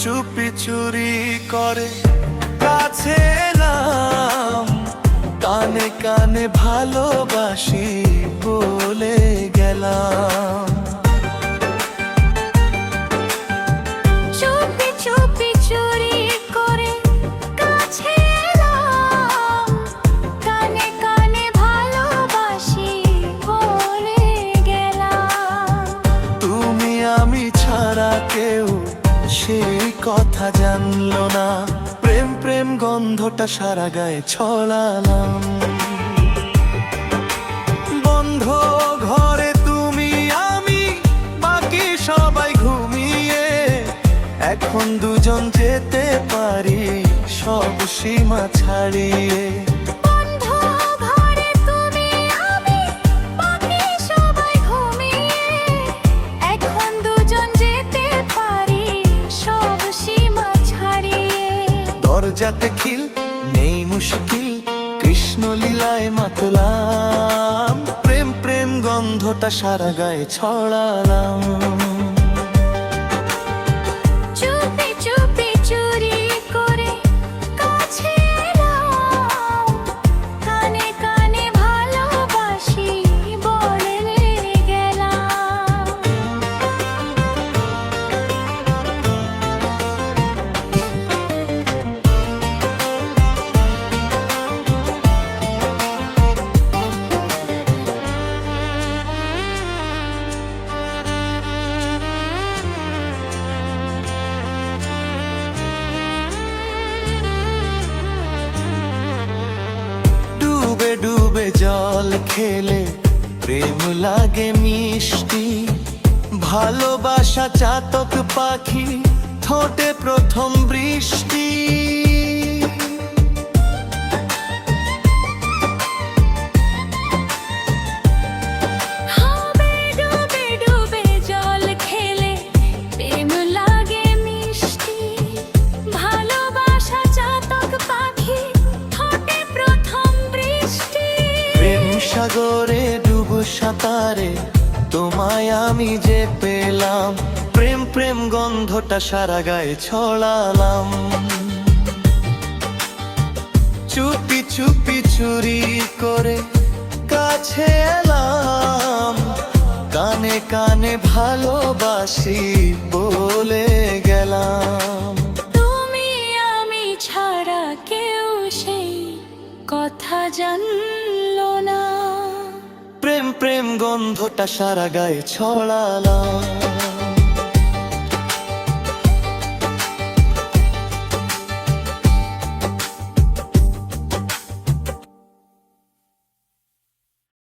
চুপি চুরি করে কাছে এলাম, কানে কানে ভালোবাসি বলে গেলাম। চুপি চুপি চুরি করে কাছে এলাম, কানে কানে ভালোবাসি বলে গেলাম। তুমি আমি ছাড়া কেউ সেই কথা জানলো না, প্রেম প্রেম গন্ধটা সারা গায়ে ছড়ালাম। বন্ধ ঘরে তুমি আমি, বাকি সবাই ঘুমিয়ে, এখন দুজন যেতে পারি সব সীমা ছাড়িয়ে। বন্ধ ঘরে তুমি আমি, বাকি সবাই ঘুমিয়ে, এখন দুজন যেতে পারি সব সীমা ছাড়িয়ে। দরজাতে খিল নেই মুশকিল, কৃষ্ণ লীলায় মাতলাম, প্রেম প্রেম গন্ধটা সারা গায়ে ছড়ালাম। চুপি চুপি চুরি করে কাছে এলাম, কানে কানে ভালোবাসি বলে গেলাম। ডুবে ডুবে জল খেলে প্রেম লাগে মিষ্টি, ভালোবাসা চাতক পাখি ঠোঁটে প্রথম বৃষ্টি। হবে ডুবে ডুবে জল খেলে প্রেম লাগে মিষ্টি, ভালোবাসা চাতক পাখি ঠোঁটে প্রথম বৃষ্টি। প্রেম সাগরে ডুব সাঁতারে তোমায় আমি যে পেলাম, প্রেম প্রেম গন্ধটা সারা গায়ে ছড়ালাম। চুপি চুপি চুরি করে কাছে এলাম, কানে কানে ভালোবাসি বলে গেলাম। তুমি আমি ছাড়া কেউ সেই কথা জানলো না, প্রেম প্রেম গন্ধটা সারা গায়ে ছড়ালাম।